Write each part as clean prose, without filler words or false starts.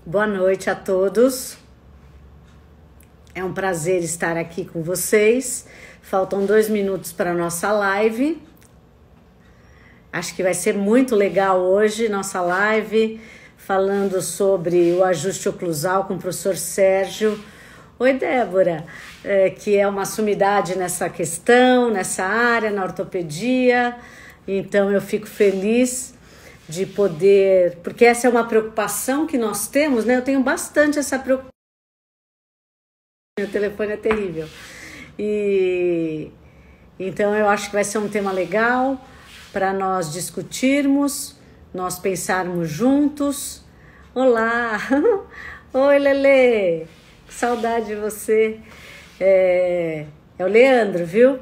Boa noite a todos. É um prazer estar aqui com vocês. Faltam 2 minutos para a nossa live. Acho que vai ser muito legal hoje nossa live, falando sobre o ajuste oclusal com o professor Sérgio. Oi, Débora, que é uma sumidade nessa questão, nessa área, na ortopedia. Então eu fico feliz de poder, porque essa é uma preocupação que nós temos, né? Eu tenho bastante essa preocupação. Meu telefone é terrível. E então eu acho que vai ser um tema legal para nós discutirmos, nós pensarmos juntos. Olá! Oi, Lelê! Que saudade de você. É o Leandro, viu?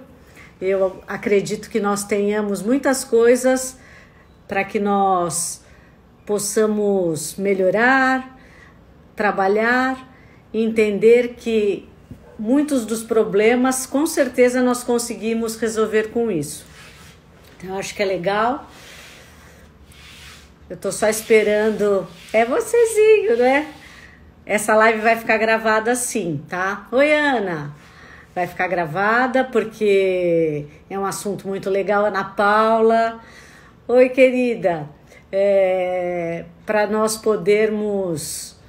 Eu acredito que nós tenhamos muitas coisas para que nós possamos melhorar, trabalhar e entender que muitos dos problemas, com certeza, nós conseguimos resolver com isso. Então, eu acho que é legal. Eu tô só esperando. É vocêzinho, né? Essa live vai ficar gravada sim, tá? Oi, Ana! Vai ficar gravada porque é um assunto muito legal. Ana Paula... Oi, querida, para nós podermos...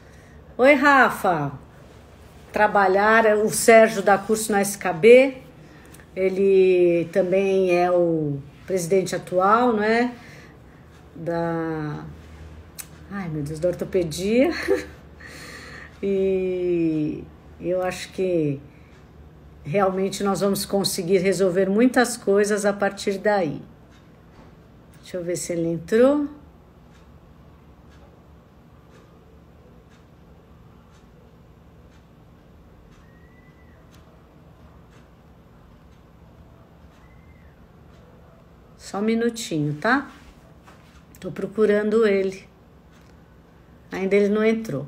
Oi, Rafa, trabalhar, o Sérgio dá curso na SKB, ele também é o presidente atual, não é? Ai, meu Deus, da ortopedia. E eu acho que realmente nós vamos conseguir resolver muitas coisas a partir daí. Deixa eu ver se ele entrou. Só um minutinho, tá? Tô procurando ele. Ainda ele não entrou.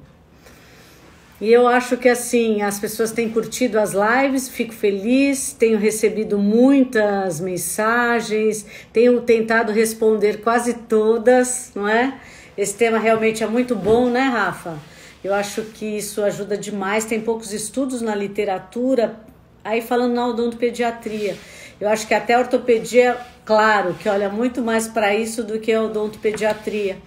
E eu acho que assim, as pessoas têm curtido as lives, fico feliz, tenho recebido muitas mensagens, tenho tentado responder quase todas, não é? Esse tema realmente é muito bom, né, Rafa? Eu acho que isso ajuda demais, tem poucos estudos na literatura, aí falando na odontopediatria. Eu acho que até a ortopedia, claro, que olha muito mais para isso do que a odontopediatria.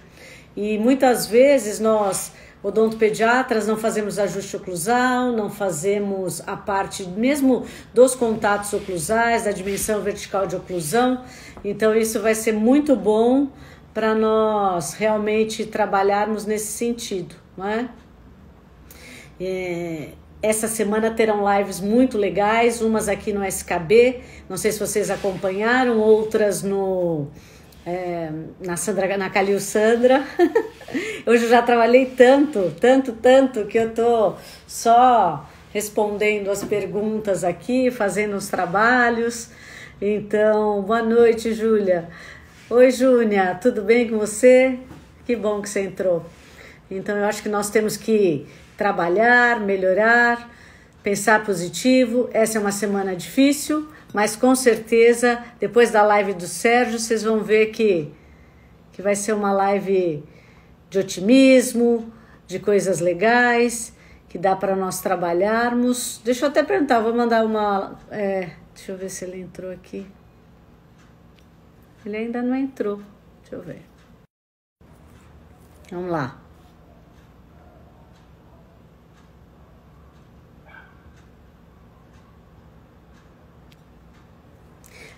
E muitas vezes nós... odontopediatras não fazemos ajuste oclusal, não fazemos a parte mesmo dos contatos oclusais, da dimensão vertical de oclusão. Então isso vai ser muito bom para nós realmente trabalharmos nesse sentido, não é? Essa semana terão lives muito legais, umas aqui no SKB, não sei se vocês acompanharam, outras na Calil Sandra. Hoje eu já trabalhei tanto que eu tô só respondendo as perguntas aqui, fazendo os trabalhos. Então, boa noite, Júlia. Oi, Júnia, tudo bem com você? Que bom que você entrou. Então, eu acho que nós temos que trabalhar, melhorar, pensar positivo. Essa é uma semana difícil, mas com certeza, depois da live do Sérgio, vocês vão ver que vai ser uma live de otimismo, de coisas legais, que dá para nós trabalharmos. Deixa eu até perguntar, vou mandar uma... deixa eu ver se ele entrou aqui. Ele ainda não entrou, deixa eu ver. Vamos lá.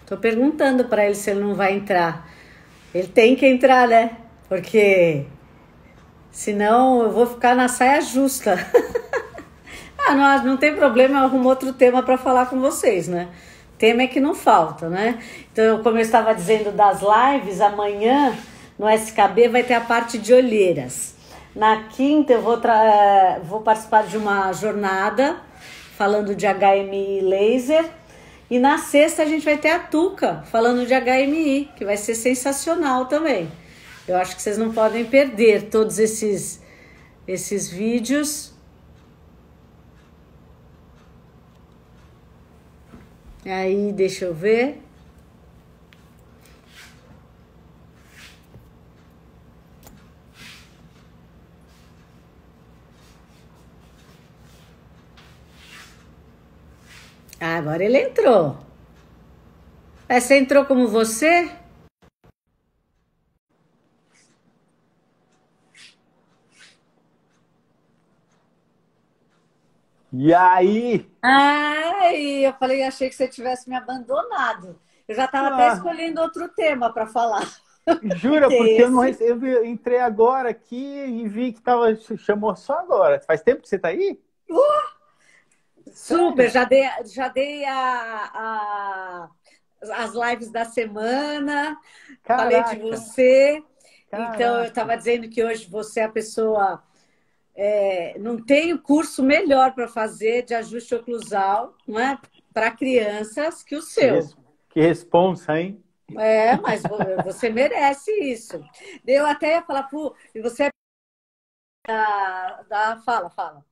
Tô perguntando para ele se ele não vai entrar. Ele tem que entrar, né? Porque senão eu vou ficar na saia justa. Não tem problema, eu arrumo outro tema para falar com vocês, né? Tema é que não falta, né? Então, como eu estava dizendo das lives, amanhã no SKB vai ter a parte de olheiras. Na quinta eu vou participar de uma jornada falando de HMI laser. E na sexta a gente vai ter a Tuca falando de HMI, que vai ser sensacional também. Eu acho que vocês não podem perder todos esses vídeos. Aí, deixa eu ver. Ah, agora ele entrou. Você entrou como você? E aí? Ai, eu falei, achei que você tivesse me abandonado. Eu já estava até Ah, escolhendo outro tema para falar. jura, Que porque eu não esse. recebi, eu entrei agora aqui e vi que chamou só agora. Faz tempo que você tá aí? Super, Sério? já dei as lives da semana, falei de Caraca, você. Então, eu caraca. estava dizendo que hoje você é a pessoa. Não tem o curso melhor para fazer de ajuste oclusal, não é? Para crianças que o Que, seu. que responsa, hein? Mas você merece isso. Eu até ia falar, pô, e você é fala,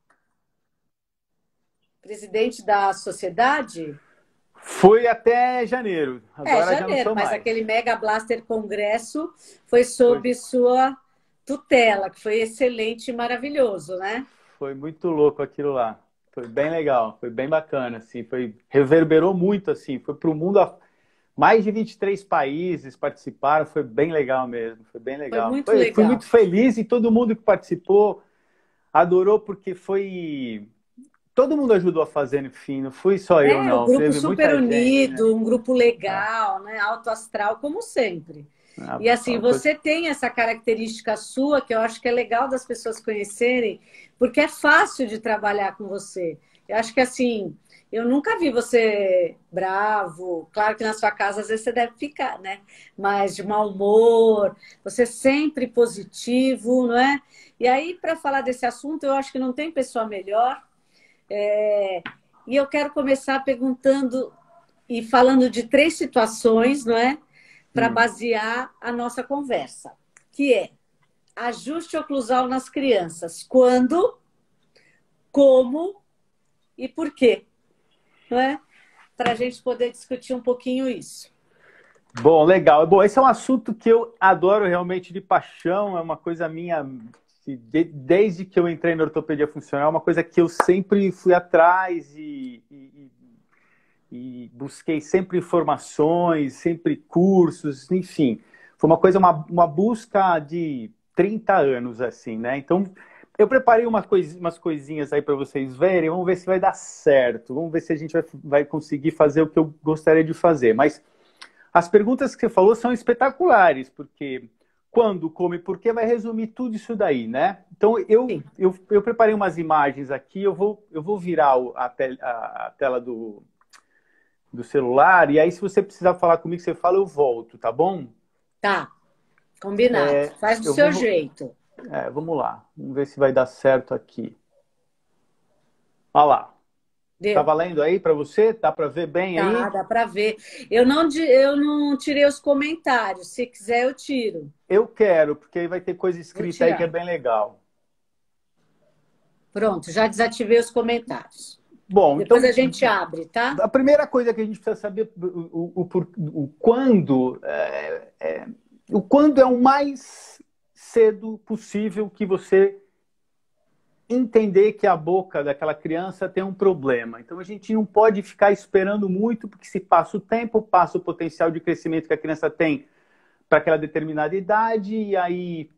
presidente da sociedade? Fui até janeiro, É, agora já não janeiro, sou mas mais. aquele Mega Blaster Congresso foi Foi, sob sua tutela, que foi excelente e maravilhoso, né? foi muito louco aquilo lá. Foi bem legal, foi bem bacana, assim, reverberou muito, assim, foi para o mundo, mais de 23 países participaram, foi bem legal mesmo, foi bem Foi legal. muito Fui legal. muito feliz e todo mundo que participou adorou porque foi. Todo mundo ajudou a fazer no fim, não fui só eu, É, o não. grupo Teve super muita gente, né? unido, um grupo Ah, legal, né? Alto astral, como sempre. ah, E assim, uma coisa. você tem essa característica sua que eu acho que é legal das pessoas conhecerem, porque é fácil de trabalhar com você. Eu acho que assim, eu nunca vi você bravo. Claro que na sua casa às vezes você deve ficar, né? Mas de mau humor, você é sempre positivo, não é? E aí, para falar desse assunto, eu acho que não tem pessoa melhor. É, E eu quero começar perguntando e falando de três situações, não é? Para Hum. basear a nossa conversa, que é ajuste oclusal nas crianças. Quando, como e por quê, não é? Para a gente poder discutir um pouquinho isso. Bom, legal. Bom, esse é um assunto que eu adoro realmente de paixão, é uma coisa minha, desde que eu entrei na ortopedia funcional, é uma coisa que eu sempre fui atrás e busquei sempre informações, sempre cursos, enfim. Foi uma coisa, uma busca de 30 anos, assim, né? Então, eu preparei umas coisinhas aí para vocês verem, vamos ver se vai dar certo, vamos ver se a gente vai conseguir fazer o que eu gostaria de fazer. Mas as perguntas que você falou são espetaculares, porque quando, como e por quê vai resumir tudo isso daí, né? Então, Sim. eu preparei umas imagens aqui, eu vou virar a tela do celular, e aí se você precisar falar comigo, você fala, eu volto, tá bom? Tá, combinado. Faz do Eu seu vou. jeito. Vamos lá, vamos ver se vai dar certo aqui. Olha lá. Tá Deu? valendo aí para você? Dá para ver bem Tá, aí? dá para ver. Eu não tirei os comentários. Se quiser, eu tiro. Eu quero, porque aí vai ter coisa Vou escrita aí que é tirar. bem legal. Pronto, já desativei os comentários. Bom, Depois a então gente abre, tá? a primeira coisa que a gente precisa saber o quando o quando é o mais cedo possível que você entender que a boca daquela criança tem um problema. Então a gente não pode ficar esperando muito, porque se passa o tempo, passa o potencial de crescimento que a criança tem para aquela determinada idade, e aí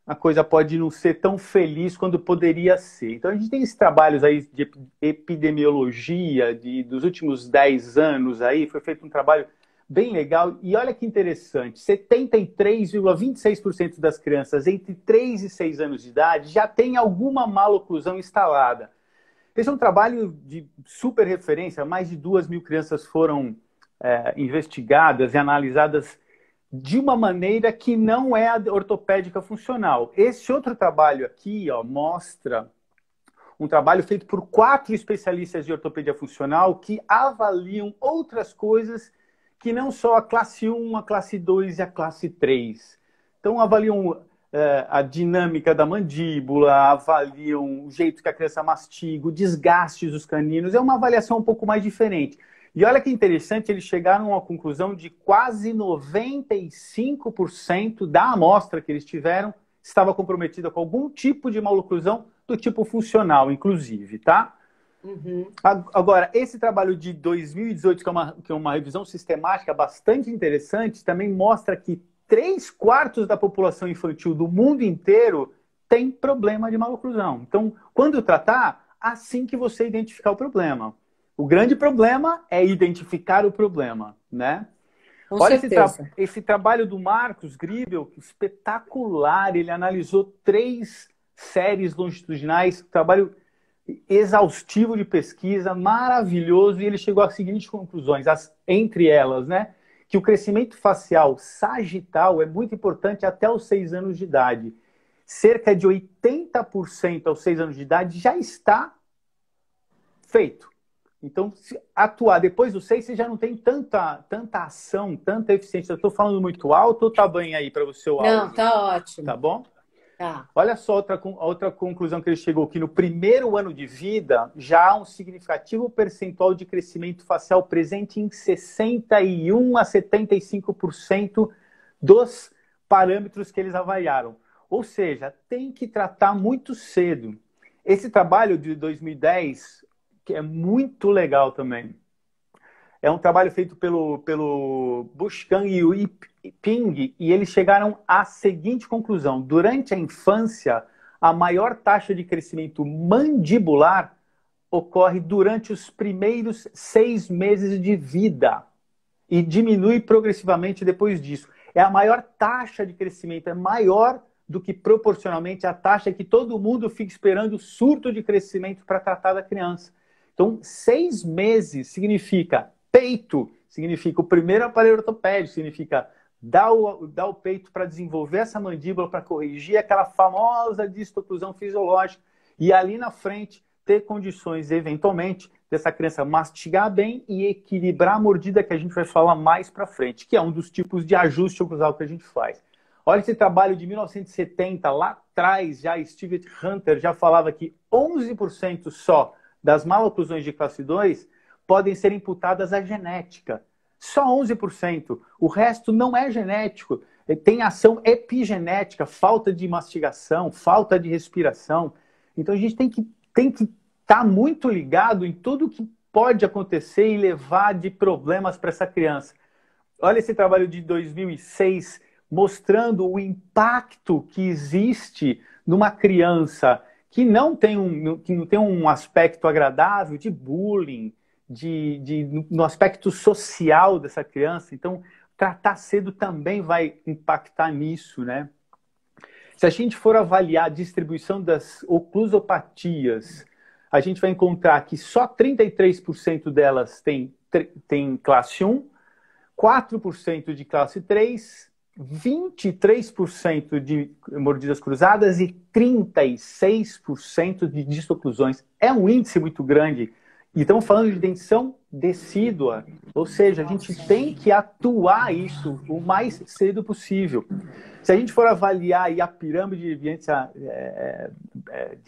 a coisa pode não ser tão feliz quanto poderia ser. Então a gente tem esses trabalhos aí de epidemiologia dos últimos 10 anos aí, foi feito um trabalho bem legal, e olha que interessante, 73,26% das crianças entre 3 e 6 anos de idade já tem alguma maloclusão instalada. Esse é um trabalho de super referência, mais de 2.000 crianças foram investigadas e analisadas de uma maneira que não é a ortopédica funcional. Esse outro trabalho aqui, ó, mostra um trabalho feito por 4 especialistas de ortopedia funcional que avaliam outras coisas que não só a classe 1, a classe 2 e a classe 3. Então, avaliam a dinâmica da mandíbula, avaliam o jeito que a criança mastiga, o desgaste dos caninos. É uma avaliação um pouco mais diferente. E olha que interessante, eles chegaram à conclusão de quase 95% da amostra que eles tiveram estava comprometida com algum tipo de maloclusão do tipo funcional, inclusive, tá? Uhum. Agora, esse trabalho de 2018, que é uma revisão sistemática bastante interessante, também mostra que 3/4 da população infantil do mundo inteiro tem problema de maloclusão. Então, quando tratar, assim que você identificar o problema. O grande problema é identificar o problema, né? Com Olha certeza. esse trabalho do Marcos Gribel, espetacular. Ele analisou 3 séries longitudinais, trabalho exaustivo de pesquisa, maravilhoso, e ele chegou às seguintes conclusões, entre elas, né? Que o crescimento facial sagital é muito importante até os 6 anos de idade. Cerca de 80% aos 6 anos de idade já está feito. Então, se atuar depois dos 6, você já não tem tanta ação, tanta eficiência. Eu estou falando muito alto ou tá bem aí para o seu Não, áudio? tá Tá ótimo. bom? Tá. Olha só outra conclusão que ele chegou, que no primeiro ano de vida já há um significativo percentual de crescimento facial presente em 61 a 75% dos parâmetros que eles avaliaram. Ou seja, tem que tratar muito cedo. Esse trabalho de 2010, que é muito legal também, é um trabalho feito pelo Bushkan e o Ping, e eles chegaram à seguinte conclusão. Durante a infância, a maior taxa de crescimento mandibular ocorre durante os primeiros 6 meses de vida e diminui progressivamente depois disso. É a maior taxa de crescimento, é maior do que proporcionalmente a taxa que todo mundo fica esperando o surto de crescimento para tratar da criança. Então, 6 meses significa peito, significa o primeiro aparelho ortopédico, significa dar o peito para desenvolver essa mandíbula, para corrigir aquela famosa distoclusão fisiológica. E ali na frente, ter condições, eventualmente, dessa criança mastigar bem e equilibrar a mordida, que a gente vai falar mais para frente, que é um dos tipos de ajuste oclusal que a gente faz. Olha esse trabalho de 1970, lá atrás, já Steve Hunter já falava que 11% só das maloclusões de classe 2 podem ser imputadas à genética. Só 11%. O resto não é genético. Tem ação epigenética, falta de mastigação, falta de respiração. Então a gente tem que estar muito ligado em tudo que pode acontecer e levar de problemas para essa criança. Olha esse trabalho de 2006 mostrando o impacto que existe numa criança que não tem um aspecto agradável de bullying, no aspecto social dessa criança. Então, tratar cedo também vai impactar nisso, né? Se a gente for avaliar a distribuição das oclusopatias, a gente vai encontrar que só 33% delas tem classe 1, 4% de classe 3, 23% de mordidas cruzadas e 36% de distoclusões. É um índice muito grande. E estamos falando de dentição decídua. Ou seja, a gente tem que atuar isso o mais cedo possível. Se a gente for avaliar aí a pirâmide de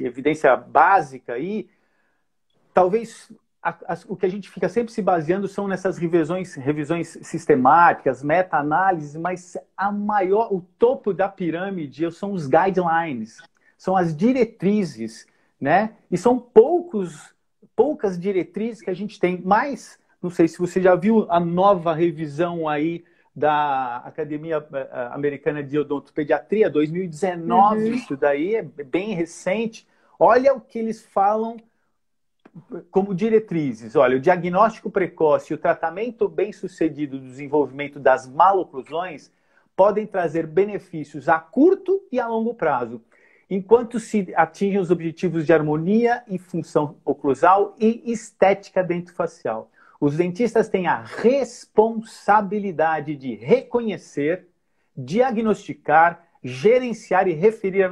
evidência básica, aí, talvez o que a gente fica sempre se baseando são nessas revisões sistemáticas, meta-análises, mas o topo da pirâmide são os guidelines, são as diretrizes, né? E são poucas diretrizes que a gente tem, mas não sei se você já viu a nova revisão aí da Academia Americana de Odontopediatria, 2019, isso daí é bem recente. Olha o que eles falam como diretrizes. Olha, o diagnóstico precoce e o tratamento bem-sucedido do desenvolvimento das maloclusões podem trazer benefícios a curto e a longo prazo, enquanto se atingem os objetivos de harmonia e função oclusal e estética dentofacial. Os dentistas têm a responsabilidade de reconhecer, diagnosticar, gerenciar e referir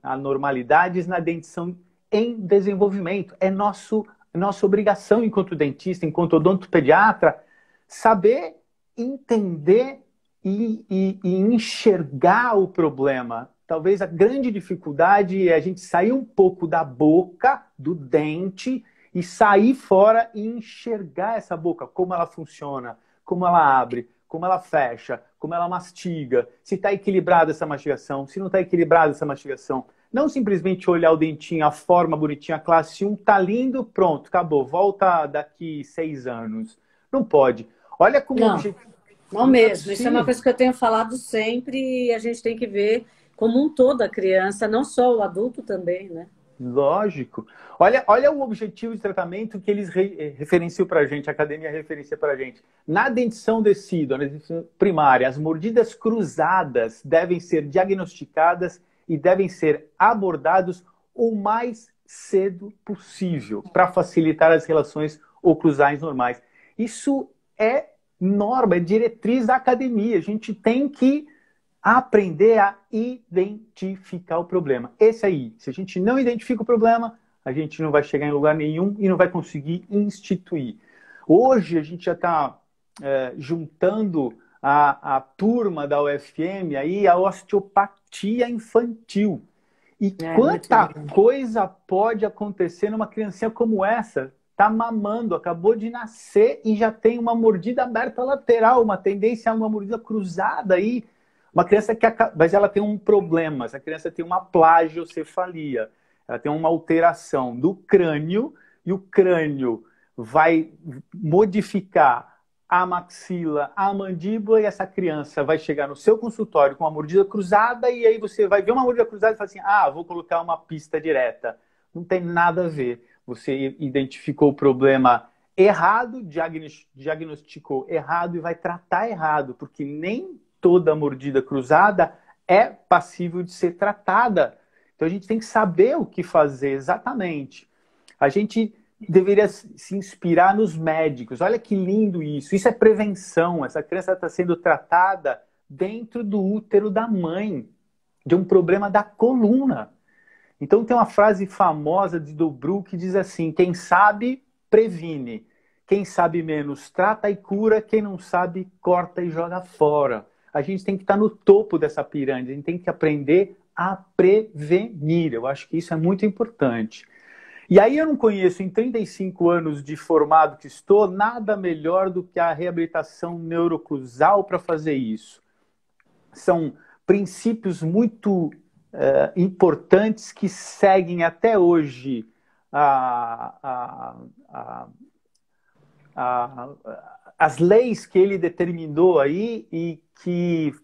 anormalidades na dentição em desenvolvimento. É nossa obrigação enquanto dentista, enquanto odontopediatra, saber entender e enxergar o problema. Talvez a grande dificuldade é a gente sair um pouco da boca, do dente, e sair fora e enxergar essa boca, como ela funciona, como ela abre, como ela fecha, como ela mastiga, se está equilibrada essa mastigação, se não está equilibrada essa mastigação. Não simplesmente olhar o dentinho, a forma bonitinha, a classe 1, tá lindo, pronto, acabou, volta daqui 6 anos. Não pode. Olha como Não, objetivo. não Não é mesmo. Isso é uma possível. coisa que eu tenho falado sempre e a gente tem que ver como um todo a criança, não só o adulto também, né? Lógico. Olha o objetivo de tratamento que eles referenciam para a gente, a academia referencia para a gente. Na dentição decídua, na dentição primária, as mordidas cruzadas devem ser diagnosticadas e devem ser abordados o mais cedo possível para facilitar as relações oclusais normais. Isso é norma, é diretriz da academia. A gente tem que aprender a identificar o problema. Esse aí, se a gente não identifica o problema, a gente não vai chegar em lugar nenhum e não vai conseguir instituir. Hoje a gente já está juntando a turma da UFM aí a osteopatia infantil. E É muito quanta legal. coisa pode acontecer numa criancinha como essa? Tá mamando, acabou de nascer e já tem uma mordida aberta lateral, uma tendência a uma mordida cruzada aí. Uma criança que mas ela tem um problema, essa criança tem uma plagiocefalia, ela tem uma alteração do crânio e o crânio vai modificar a maxila, a mandíbula e essa criança vai chegar no seu consultório com uma mordida cruzada e aí você vai ver uma mordida cruzada e fala assim, vou colocar uma pista direta. Não tem nada a ver. Você identificou o problema errado, diagnosticou errado e vai tratar errado, porque nem toda mordida cruzada é passível de ser tratada. Então a gente tem que saber o que fazer exatamente. A gente deveria se inspirar nos médicos. Olha que lindo isso. Isso é prevenção. Essa criança está sendo tratada dentro do útero da mãe, de um problema da coluna. Então tem uma frase famosa de Dobru que diz assim, quem sabe, previne. Quem sabe menos, trata e cura. Quem não sabe, corta e joga fora. A gente tem que estar no topo dessa pirâmide. A gente tem que aprender a prevenir. Eu acho que isso é muito importante. E aí eu não conheço, em 35 anos de formado que estou, nada melhor do que a reabilitação neuroclusal para fazer isso. São princípios muito importantes que seguem até hoje as leis que ele determinou aí e que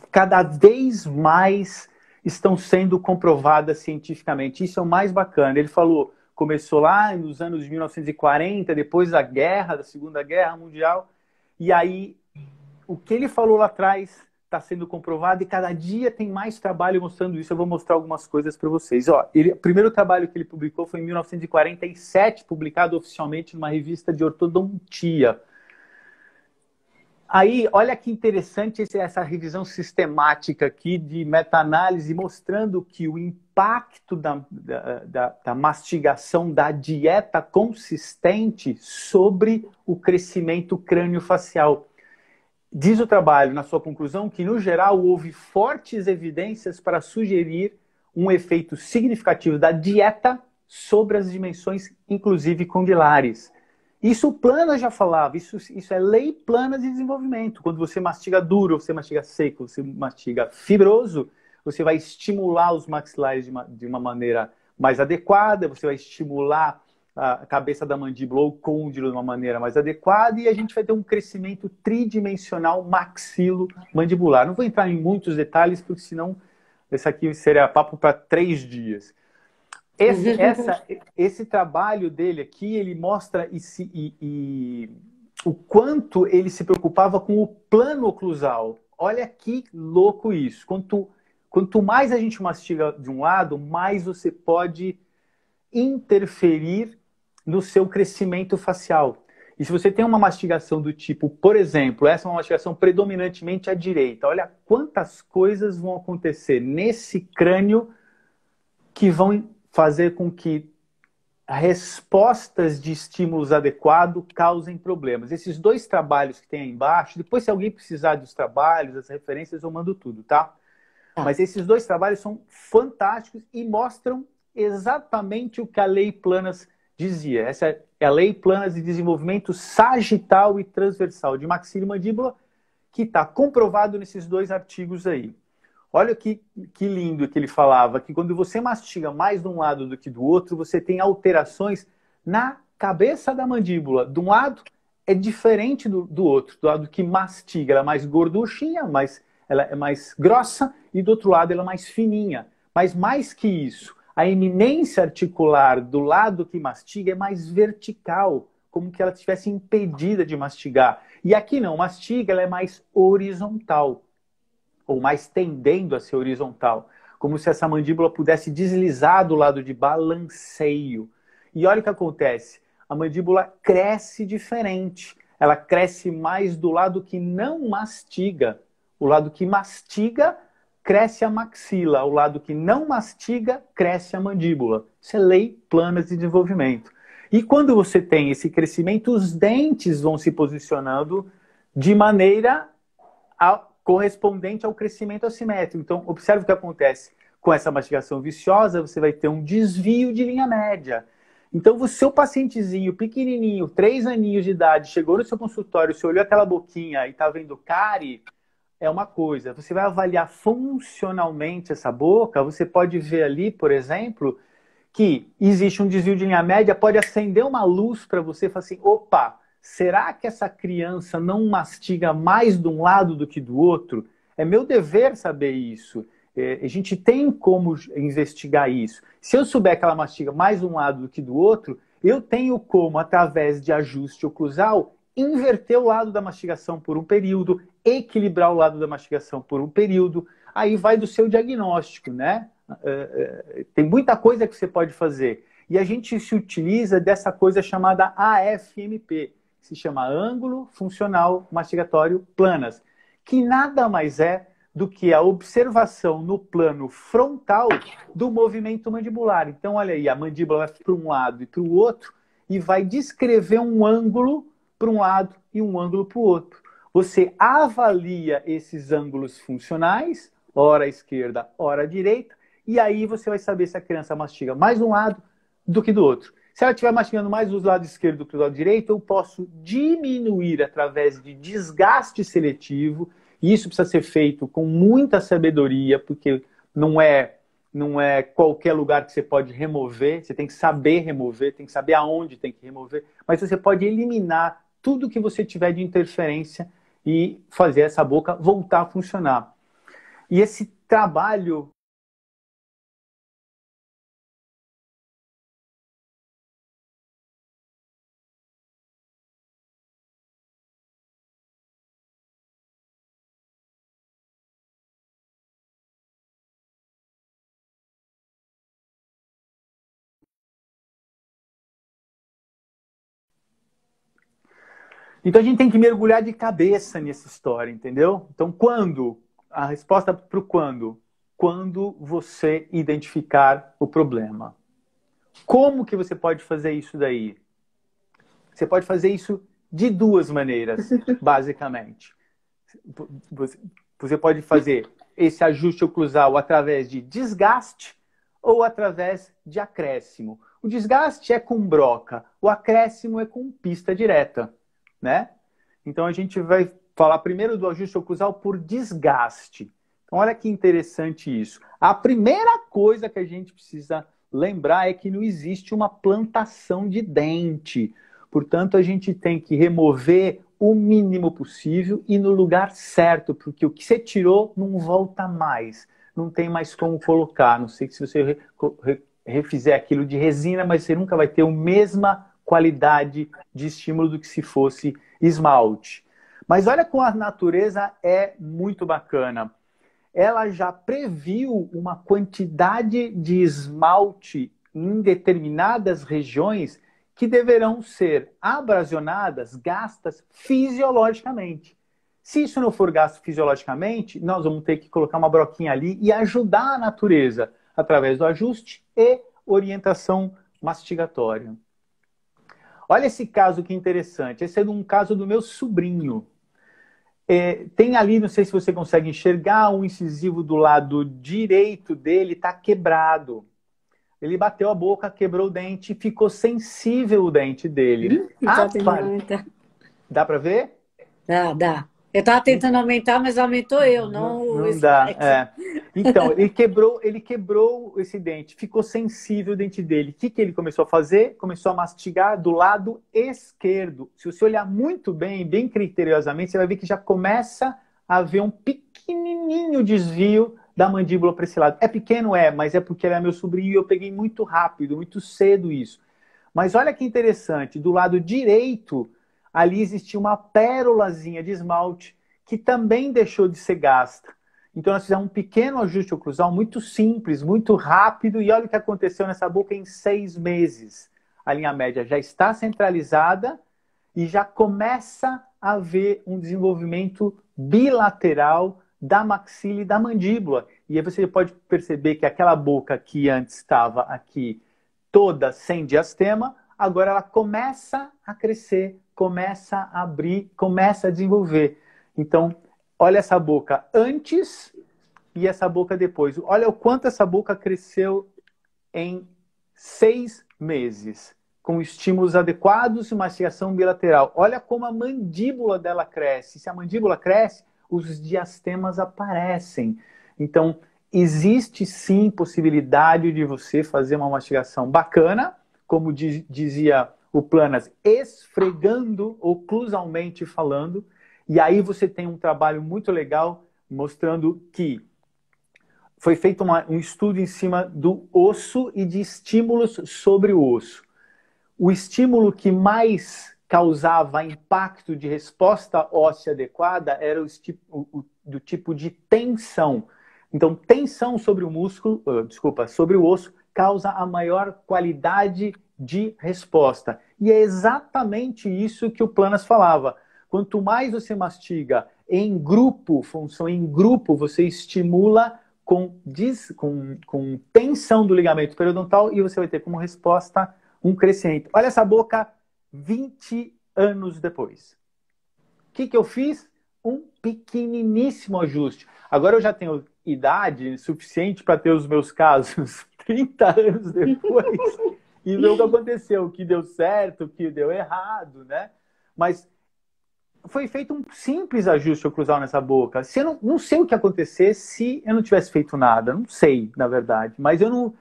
cada vez mais estão sendo comprovadas cientificamente. Isso é o mais bacana. Ele falou, começou lá nos anos de 1940, depois da guerra, da Segunda Guerra Mundial, e aí o que ele falou lá atrás está sendo comprovado e cada dia tem mais trabalho mostrando isso. Eu vou mostrar algumas coisas para vocês. O primeiro trabalho que ele publicou foi em 1947, publicado oficialmente numa revista de ortodontia. Aí, olha que interessante essa revisão sistemática aqui de meta-análise, mostrando que o impacto da mastigação da dieta consistente sobre o crescimento crânio-facial. Diz o trabalho, na sua conclusão, que, no geral, houve fortes evidências para sugerir um efeito significativo da dieta sobre as dimensões, inclusive condilares. Isso o Plana já falava, isso é lei plana de desenvolvimento. Quando você mastiga duro, você mastiga seco, você mastiga fibroso, você vai estimular os maxilares de uma maneira mais adequada, você vai estimular a cabeça da mandíbula ou o côndilo de uma maneira mais adequada e a gente vai ter um crescimento tridimensional maxilo-mandibular. Não vou entrar em muitos detalhes, porque senão esse aqui seria papo para 3 dias. Esse trabalho dele aqui, ele mostra o quanto ele se preocupava com o plano oclusal. Olha que louco isso. Quanto mais a gente mastiga de um lado, mais você pode interferir no seu crescimento facial. E se você tem uma mastigação do tipo, por exemplo, essa é uma mastigação predominantemente à direita, olha quantas coisas vão acontecer nesse crânio que vão fazer com que respostas de estímulos adequados causem problemas. Esses 2 trabalhos que tem aí embaixo, depois se alguém precisar dos trabalhos, das referências, eu mando tudo, tá? Mas esses 2 trabalhos são fantásticos e mostram exatamente o que a Lei Planas dizia. Essa é a Lei Planas de Desenvolvimento Sagital e Transversal de Maxila e Mandíbula, que está comprovado nesses 2 artigos aí. Olha que lindo que ele falava, que quando você mastiga mais de um lado do que do outro, você tem alterações na cabeça da mandíbula. De um lado é diferente do outro. Do lado que mastiga, ela é mais gorduchinha, ela é mais grossa, e do outro lado ela é mais fininha. Mas mais que isso, a eminência articular do lado que mastiga é mais vertical, como que ela estivesse impedida de mastigar. E aqui não, mastiga, ela é mais horizontal, ou mais tendendo a ser horizontal, como se essa mandíbula pudesse deslizar do lado de balanceio. E olha o que acontece, a mandíbula cresce diferente, ela cresce mais do lado que não mastiga. O lado que mastiga, cresce a maxila, o lado que não mastiga, cresce a mandíbula. Isso é lei plana de desenvolvimento. E quando você tem esse crescimento, os dentes vão se posicionando de maneira correspondente ao crescimento assimétrico. Então, observe o que acontece. Com essa mastigação viciosa, você vai ter um desvio de linha média. Então, o seu pacientezinho pequenininho, 3 aninhos de idade, chegou no seu consultório, você olhou aquela boquinha e está vendo cárie, é uma coisa. Você vai avaliar funcionalmente essa boca, você pode ver ali, por exemplo, que existe um desvio de linha média, pode acender uma luz para você e falar assim, opa, será que essa criança não mastiga mais de um lado do que do outro? É meu dever saber isso. A gente tem como investigar isso. Se eu souber que ela mastiga mais de um lado do que do outro, eu tenho como, através de ajuste oclusal, inverter o lado da mastigação por um período, equilibrar o lado da mastigação por um período. Aí vai do seu diagnóstico, né? Tem muita coisa que você pode fazer. E a gente se utiliza dessa coisa chamada AFMP, que se chama ângulo funcional mastigatório planas, que nada mais é do que a observação no plano frontal do movimento mandibular. Então, olha aí, a mandíbula vai para um lado e para o outro e vai descrever um ângulo para um lado e um ângulo para o outro. Você avalia esses ângulos funcionais, ora à esquerda, ora à direita, e aí você vai saber se a criança mastiga mais de um lado do que do outro. Se ela estiver mastigando mais do lado esquerdo do que do lado direito, eu posso diminuir através de desgaste seletivo. E isso precisa ser feito com muita sabedoria, porque não é qualquer lugar que você pode remover. Você tem que saber remover, tem que saber aonde tem que remover. Mas você pode eliminar tudo que você tiver de interferência e fazer essa boca voltar a funcionar. E esse trabalho... Então a gente tem que mergulhar de cabeça nessa história, entendeu? Então quando? A resposta para o quando? Quando você identificar o problema. Como que você pode fazer isso daí? Você pode fazer isso de 2 maneiras, basicamente. Você pode fazer esse ajuste oclusal através de desgaste ou através de acréscimo. O desgaste é com broca, o acréscimo é com pista direta, né? Então a gente vai falar primeiro do ajuste oclusal por desgaste. Então olha que interessante isso. A primeira coisa que a gente precisa lembrar é que não existe uma plantação de dente. Portanto, a gente tem que remover o mínimo possível e no lugar certo, porque o que você tirou não volta mais. Não tem mais como colocar. Não sei se você refizer aquilo de resina, mas você nunca vai ter a mesma qualidade de estímulo do que se fosse esmalte. Mas olha como a natureza é muito bacana. Ela já previu uma quantidade de esmalte em determinadas regiões que deverão ser abrasionadas, gastas fisiologicamente. Se isso não for gasto fisiologicamente, nós vamos ter que colocar uma broquinha ali e ajudar a natureza através do ajuste e orientação mastigatória. Olha esse caso que interessante. Esse é um caso do meu sobrinho. Tem ali, não sei se você consegue enxergar, um incisivo do lado direito dele está quebrado. Ele bateu a boca, quebrou o dente, ficou sensível o dente dele. Dá para ver? Dá. Eu tava tentando aumentar, mas aumentou eu, não o Não dá, slide. é. Então, ele quebrou esse dente, ficou sensível o dente dele. O que, que ele começou a fazer? Começou a mastigar do lado esquerdo. Se você olhar muito bem, bem criteriosamente, você vai ver que já começa a haver um pequenininho desvio da mandíbula para esse lado. É pequeno, mas é porque ele é meu sobrinho e eu peguei muito rápido, muito cedo isso. Mas olha que interessante, do lado direito, ali existia uma pérolazinha de esmalte que também deixou de ser gasta. Então nós fizemos um pequeno ajuste oclusal muito simples, muito rápido, e olha o que aconteceu nessa boca em 6 meses. A linha média já está centralizada e já começa a haver um desenvolvimento bilateral da maxila e da mandíbula. E aí você pode perceber que aquela boca que antes estava aqui toda sem diastema, agora ela começa a crescer, começa a abrir, começa a desenvolver. Então, olha essa boca antes e essa boca depois. Olha o quanto essa boca cresceu em 6 meses, com estímulos adequados e mastigação bilateral. Olha como a mandíbula dela cresce. Se a mandíbula cresce, os diastemas aparecem. Então, existe sim possibilidade de você fazer uma mastigação bacana, como dizia o Planas, esfregando oclusalmente falando, e aí você tem um trabalho muito legal mostrando que foi feito um estudo em cima do osso e de estímulos sobre o osso. O estímulo que mais causava impacto de resposta óssea adequada era do tipo de tensão. Então, tensão sobre o músculo, sobre o osso, causa a maior qualidade de resposta. E é exatamente isso que o Planas falava. Quanto mais você mastiga em grupo, função em grupo, você estimula com tensão do ligamento periodontal e você vai ter como resposta um crescimento. Olha essa boca 20 anos depois. O que eu fiz? Um pequeniníssimo ajuste. Agora eu já tenho idade suficiente para ter os meus casos 30 anos depois e ver o que aconteceu, o que deu certo, o que deu errado, né? Mas foi feito um simples ajuste oclusal nessa boca. Se eu não sei o que ia acontecer se eu não tivesse feito nada. Não sei, na verdade. Mas eu não,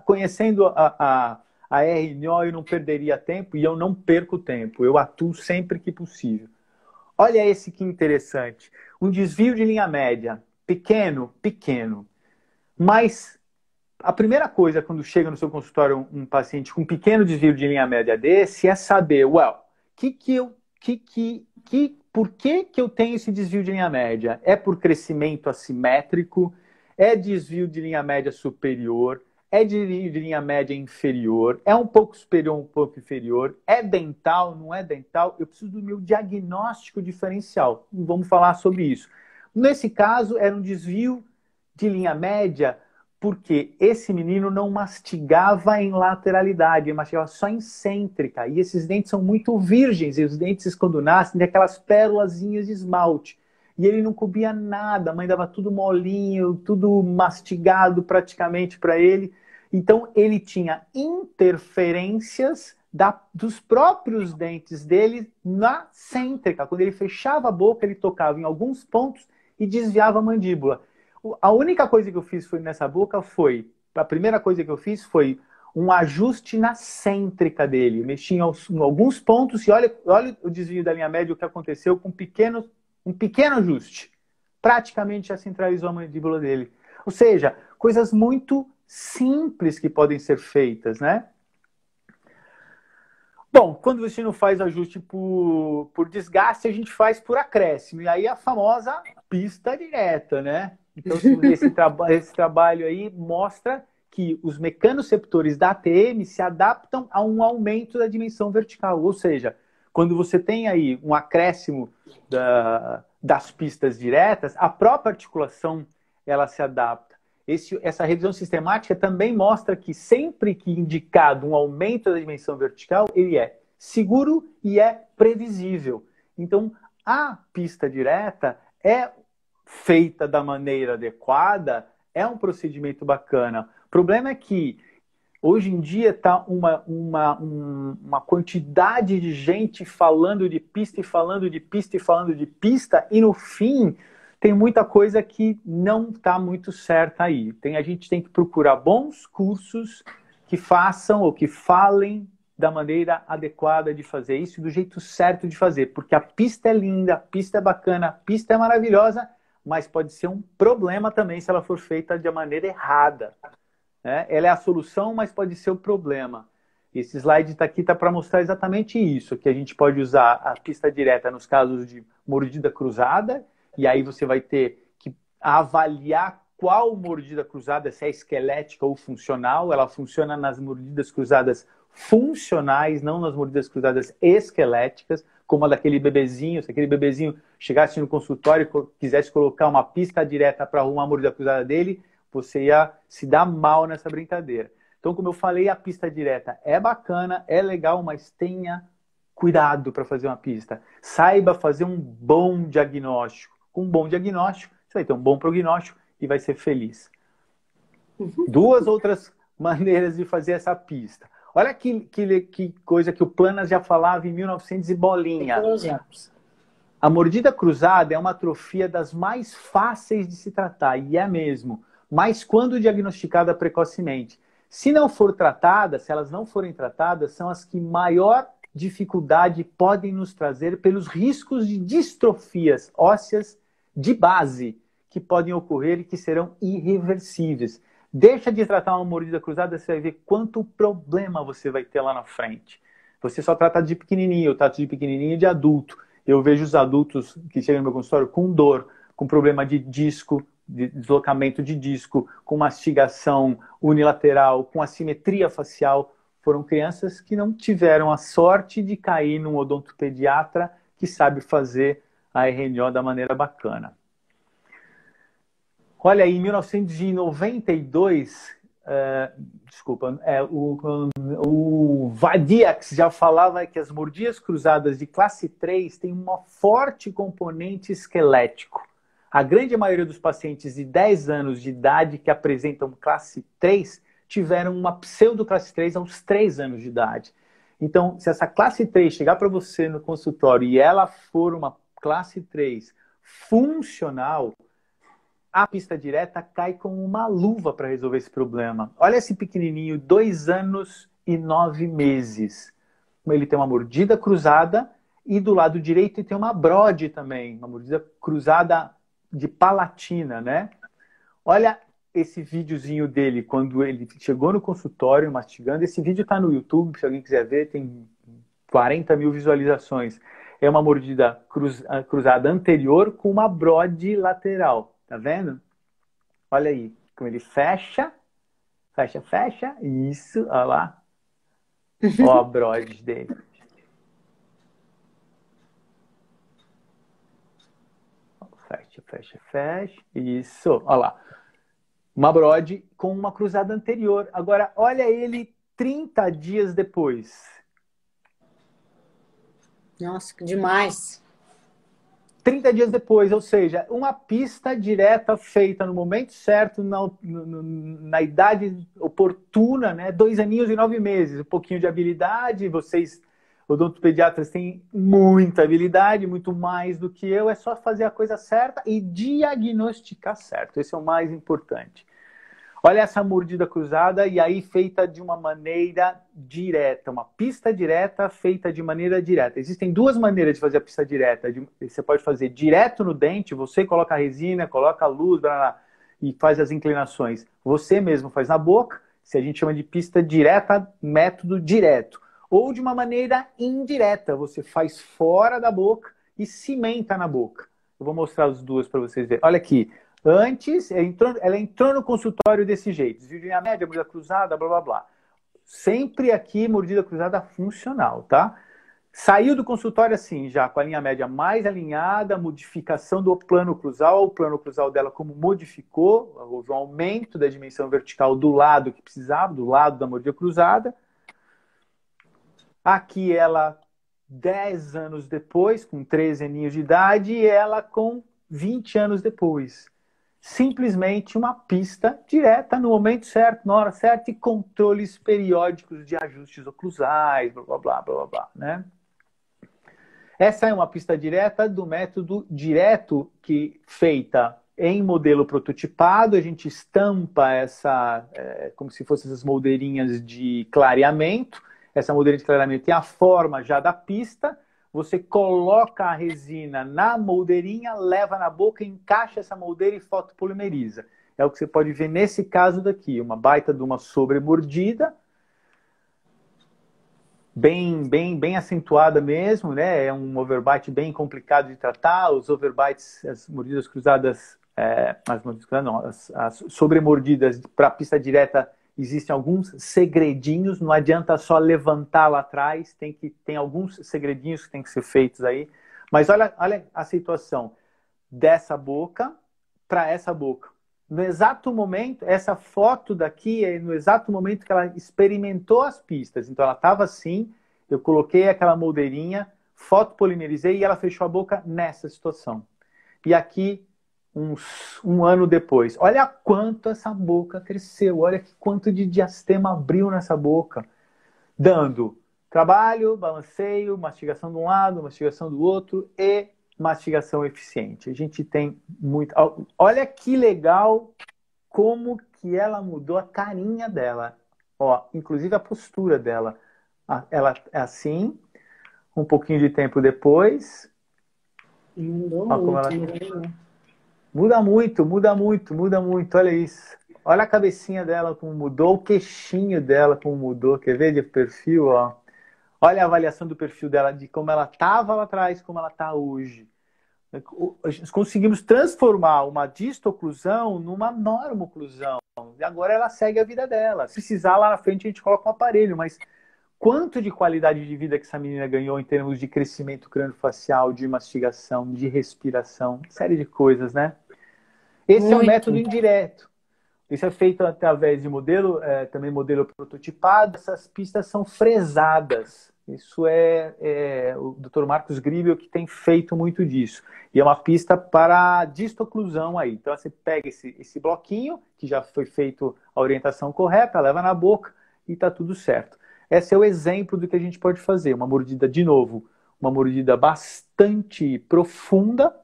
conhecendo a RNO, eu não perderia tempo e eu não perco tempo. Eu atuo sempre que possível. Olha esse que interessante. Um desvio de linha média. Pequeno, pequeno. Mas a primeira coisa quando chega no seu consultório um paciente com um pequeno desvio de linha média desse é saber, por que eu tenho esse desvio de linha média? É por crescimento assimétrico? É desvio de linha média superior? É desvio de linha média inferior? É um pouco superior, um pouco inferior? É dental, não é dental? Eu preciso do meu diagnóstico diferencial. Vamos falar sobre isso. Nesse caso, era um desvio de linha média porque esse menino não mastigava em lateralidade, ele mastigava só em cêntrica. E esses dentes são muito virgens, e os dentes, quando nascem, têm aquelas pérolazinhas de esmalte. E ele não comia nada, a mãe dava tudo molinho, tudo mastigado praticamente para ele. Então, ele tinha interferências dos próprios dentes dele na cêntrica. Quando ele fechava a boca, ele tocava em alguns pontos e desviava a mandíbula. A única coisa que eu fiz nessa boca a primeira coisa que eu fiz foi um ajuste na cêntrica dele. Mexi em alguns pontos e olha o desvio da linha média, o que aconteceu com um pequeno ajuste. Praticamente já centralizou a mandíbula dele. Ou seja, coisas muito simples que podem ser feitas, né? Bom, quando você não faz ajuste por desgaste, a gente faz por acréscimo. E aí a famosa pista direta, né? Então, esse trabalho aí mostra que os mecanoceptores da ATM se adaptam a um aumento da dimensão vertical. Ou seja, quando você tem aí um acréscimo das pistas diretas, a própria articulação ela se adapta. Essa revisão sistemática também mostra que sempre que indicado um aumento da dimensão vertical, ele é seguro e é previsível. Então, a pista direta é feita da maneira adequada, é um procedimento bacana. O problema é que Hoje em dia está uma quantidade de gente falando de pista e falando de pista e falando de pista, e no fim tem muita coisa que não está muito certa aí. A gente tem que procurar bons cursos que façam ou que falem da maneira adequada de fazer isso, do jeito certo de fazer, porque a pista é linda, a pista é bacana, a pista é maravilhosa, mas pode ser um problema também se ela for feita de maneira errada. Né? Ela é a solução, mas pode ser o problema. Esse slide aqui está para mostrar exatamente isso, que a gente pode usar a pista direta nos casos de mordida cruzada, e aí você vai ter que avaliar qual mordida cruzada, se é esquelética ou funcional. Ela funciona nas mordidas cruzadas funcionais, não nas mordidas cruzadas esqueléticas, como a daquele bebezinho. Se aquele bebezinho chegasse no consultório e quisesse colocar uma pista direta para arrumar a mordida cruzada dele, você ia se dar mal nessa brincadeira. Então, como eu falei, a pista direta é bacana, é legal, mas tenha cuidado para fazer uma pista. Saiba fazer um bom diagnóstico. Com um bom diagnóstico, você vai ter um bom prognóstico e vai ser feliz. Duas outras maneiras de fazer essa pista. Olha que coisa que o Planas já falava em 1900 e bolinha. A mordida cruzada é uma atrofia das mais fáceis de se tratar, e é mesmo, mas quando diagnosticada precocemente. Se não for tratada, se elas não forem tratadas, são as que maior dificuldade podem nos trazer pelos riscos de distrofias ósseas de base que podem ocorrer e que serão irreversíveis. Deixa de tratar uma mordida cruzada, você vai ver quanto problema você vai ter lá na frente. Você só trata de pequenininho, eu trato de pequenininho e de adulto. Eu vejo os adultos que chegam no meu consultório com dor, com problema de disco, de deslocamento de disco, com mastigação unilateral, com assimetria facial. Foram crianças que não tiveram a sorte de cair num odontopediatra que sabe fazer a RNO da maneira bacana. Olha aí, em 1992, o Vadiax já falava que as mordidas cruzadas de classe 3 têm um forte componente esquelético. A grande maioria dos pacientes de 10 anos de idade que apresentam classe 3 tiveram uma pseudo-classe 3 aos 3 anos de idade. Então, se essa classe 3 chegar para você no consultório e ela for uma classe 3 funcional, a pista direta cai como uma luva para resolver esse problema. Olha esse pequenininho, 2 anos e 9 meses. Ele tem uma mordida cruzada e do lado direito ele tem uma brode também, uma mordida cruzada de palatina, né? Olha esse videozinho dele quando ele chegou no consultório mastigando. Esse vídeo está no YouTube, se alguém quiser ver, tem 40 mil visualizações. É uma mordida cruzada anterior com uma brode lateral. Tá vendo? Olha aí, como ele fecha, fecha, fecha. Isso, olha lá. Ó a brode dele. Fecha, fecha, fecha. Isso, olha lá. Uma brode com uma cruzada anterior. Agora, olha ele 30 dias depois. Nossa, que demais. 30 dias depois, ou seja, uma pista direta feita no momento certo, na idade oportuna, né? 2 aninhos e 9 meses. Um pouquinho de habilidade, vocês, odontopediatras, têm muita habilidade, muito mais do que eu. É só fazer a coisa certa e diagnosticar certo. Esse é o mais importante. Olha essa mordida cruzada e aí feita de uma maneira direta, uma pista direta feita de maneira direta. Existem duas maneiras de fazer a pista direta. Você pode fazer direto no dente, você coloca a resina, coloca a luz e faz as inclinações. Você mesmo faz na boca, se a gente chama de pista direta, método direto. Ou de uma maneira indireta, você faz fora da boca e cimenta na boca. Eu vou mostrar as duas para vocês verem. Olha aqui. Antes, ela entrou no consultório desse jeito. Desvio de linha média, mordida cruzada, blá, blá, blá. Sempre aqui, mordida cruzada funcional, tá? Saiu do consultório assim, já com a linha média mais alinhada, modificação do plano cruzal, o plano cruzal dela como modificou, houve um aumento da dimensão vertical do lado que precisava, do lado da mordida cruzada. Aqui ela, 10 anos depois, com 13 aninhos de idade, e ela com 20 anos depois. simplesmente uma pista direta no momento certo, na hora certa, e controles periódicos de ajustes oclusais, blá, blá, blá, blá, blá, né? Essa é uma pista direta do método direto, que feita em modelo prototipado, a gente estampa como se fossem essas moldeirinhas de clareamento. Essa moldeirinha de clareamento tem a forma já da pista. Você coloca a resina na moldeirinha, leva na boca, encaixa essa moldeira e fotopolimeriza. É o que você pode ver nesse caso daqui, uma baita de uma sobremordida, bem acentuada mesmo, né? É um overbite bem complicado de tratar. Os overbites, as mordidas cruzadas, as sobremordidas para a pista direta, existem alguns segredinhos, não adianta só levantar lá atrás, tem alguns segredinhos que tem que ser feitos aí. Mas olha a situação dessa boca para essa boca. No exato momento, essa foto daqui é no exato momento que ela experimentou as pistas. Então ela estava assim, eu coloquei aquela moldeirinha, fotopolimerizei e ela fechou a boca nessa situação. E aqui, um ano depois, olha quanto essa boca cresceu, olha quanto de diastema abriu nessa boca, dando trabalho, balanceio, mastigação de um lado, mastigação do outro e mastigação eficiente. A gente tem muito... Olha que legal como que ela mudou a carinha dela. Ó, inclusive a postura dela. Ela é assim, um pouquinho de tempo depois. Mudou muito. Muda muito, muda muito, muda muito. Olha isso. Olha a cabecinha dela como mudou, o queixinho dela como mudou. Quer ver de perfil? Ó. Olha a avaliação do perfil dela, de como ela estava lá atrás, como ela está hoje. Conseguimos transformar uma distoclusão numa normoclusão. E agora ela segue a vida dela. Se precisar, lá na frente a gente coloca um aparelho, mas quanto de qualidade de vida que essa menina ganhou em termos de crescimento crâniofacial, de mastigação, de respiração, série de coisas, né? Esse é um método indireto. Isso é feito através de modelo, também modelo prototipado. Essas pistas são fresadas. Isso é o Dr. Marcos Gribel que tem feito muito disso. E é uma pista para distoclusão aí. Então você pega esse bloquinho, que já foi feito a orientação correta, leva na boca e está tudo certo. Esse é o exemplo do que a gente pode fazer. Uma mordida, de novo, uma mordida bastante profunda.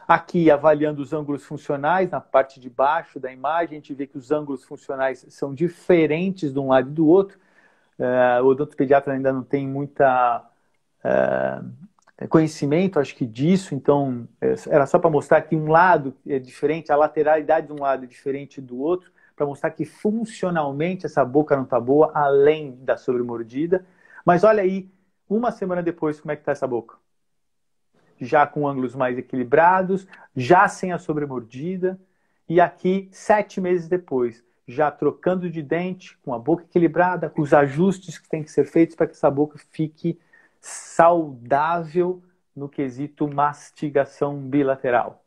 Aqui, avaliando os ângulos funcionais, na parte de baixo da imagem, a gente vê que os ângulos funcionais são diferentes de um lado e do outro. O odontopediatra ainda não tem muita conhecimento, acho que disso, então era só para mostrar que um lado é diferente, a lateralidade de um lado é diferente do outro, para mostrar que funcionalmente essa boca não está boa, além da sobremordida. Mas olha aí, uma semana depois, como é que está essa boca? Já com ângulos mais equilibrados, já sem a sobremordida, e aqui 7 meses depois, já trocando de dente, com a boca equilibrada, com os ajustes que têm que ser feitos para que essa boca fique saudável no quesito mastigação bilateral.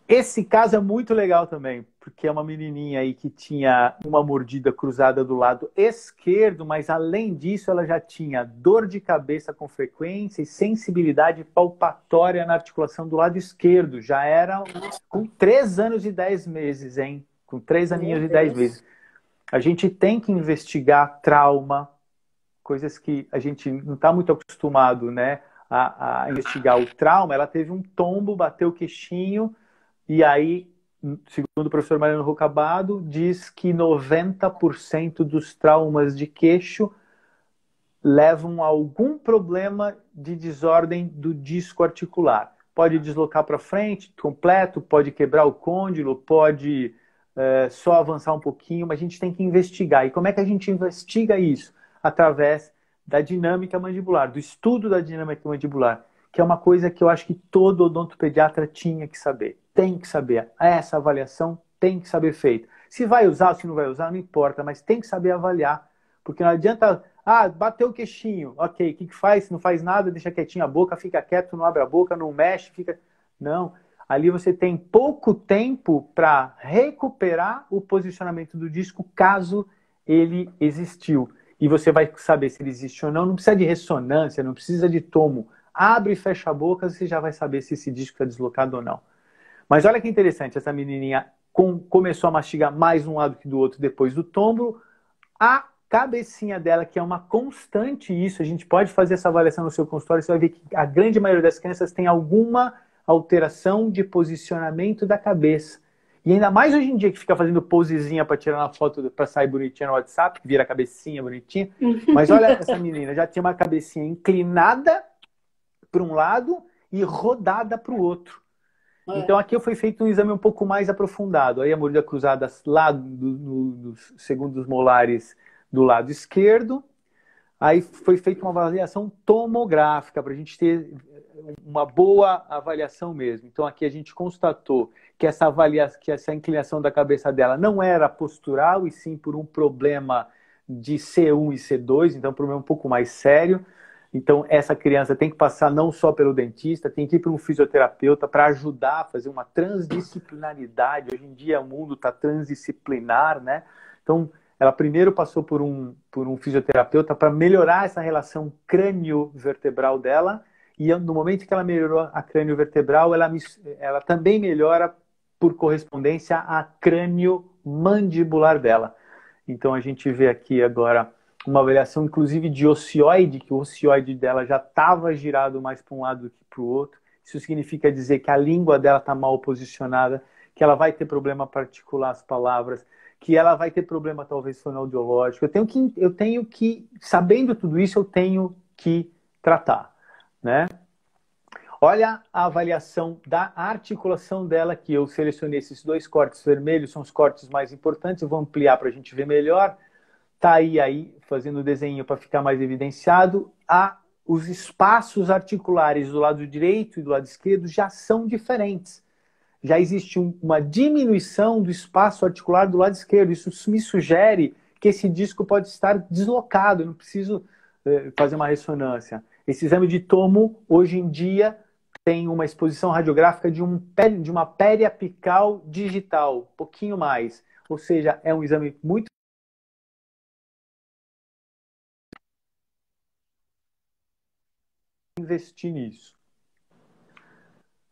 Esse caso é muito legal também, porque é uma menininha aí que tinha uma mordida cruzada do lado esquerdo, mas além disso ela já tinha dor de cabeça com frequência e sensibilidade palpatória na articulação do lado esquerdo. Já era com 3 anos e 10 meses, hein? Com 3 aninhos e 10 meses. A gente tem que investigar trauma, coisas que a gente não está muito acostumado, né, a investigar o trauma. Ela teve um tombo, bateu o queixinho. E aí, segundo o professor Mariano Rocabado, diz que 90% dos traumas de queixo levam a algum problema de desordem do disco articular. Pode deslocar para frente completo, pode quebrar o côndilo, pode só avançar um pouquinho, mas a gente tem que investigar. E como é que a gente investiga isso? Através da dinâmica mandibular, do estudo da dinâmica mandibular, que é uma coisa que eu acho que todo odontopediatra tinha que saber. Tem que saber. Essa avaliação tem que saber feita. Se vai usar ou se não vai usar, não importa, mas tem que saber avaliar. Porque não adianta, bateu o queixinho, ok, o que faz? Não faz nada, deixa quietinho a boca, fica quieto, não abre a boca, não mexe, fica... Não, ali você tem pouco tempo para recuperar o posicionamento do disco, caso ele existiu. E você vai saber se ele existe ou não, não precisa de ressonância, não precisa de tomo. abre e fecha a boca, você já vai saber se esse disco está deslocado ou não. Mas olha que interessante, essa menininha começou a mastigar mais um lado que do outro depois do tombo. A cabecinha dela, que é uma constante isso, a gente pode fazer essa avaliação no seu consultório, você vai ver que a grande maioria das crianças tem alguma alteração de posicionamento da cabeça. E ainda mais hoje em dia, que fica fazendo posezinha para tirar uma foto, para sair bonitinha no WhatsApp, que vira a cabecinha bonitinha. Mas olha essa menina, já tinha uma cabecinha inclinada para um lado e rodada para o outro. Então aqui foi feito um exame um pouco mais aprofundado. Aí a mordida cruzada lá dos segundos molares do lado esquerdo. Aí foi feita uma avaliação tomográfica para a gente ter uma boa avaliação mesmo. Então aqui a gente constatou que essa inclinação da cabeça dela não era postural, e sim por um problema de C1 e C2, então um problema um pouco mais sério. Então essa criança tem que passar não só pelo dentista, tem que ir para um fisioterapeuta para ajudar a fazer uma transdisciplinaridade. Hoje em dia o mundo está transdisciplinar, né? Então ela primeiro passou por um fisioterapeuta para melhorar essa relação crânio-vertebral dela, e no momento que ela melhorou a crânio-vertebral, ela também melhora por correspondência a crânio-mandibular dela. Então a gente vê aqui agora uma avaliação inclusive de ocioide, que o ocioide dela já estava girado mais para um lado do que para o outro. Isso significa dizer que a língua dela está mal posicionada, que ela vai ter problema para articular as palavras, que ela vai ter problema talvez fonoaudiológico. Eu tenho que, sabendo tudo isso, eu tenho que tratar, né? Olha a avaliação da articulação dela, que eu selecionei esses dois cortes vermelhos, são os cortes mais importantes, eu vou ampliar para a gente ver melhor. Tá aí fazendo o desenho para ficar mais evidenciado. Os espaços articulares do lado direito e do lado esquerdo já são diferentes. Já existe uma diminuição do espaço articular do lado esquerdo. Isso me sugere que esse disco pode estar deslocado. Eu não preciso fazer uma ressonância. Esse exame de tomo, hoje em dia, tem uma exposição radiográfica de uma periapical digital, um pouquinho mais. Ou seja, é um exame muito investir nisso.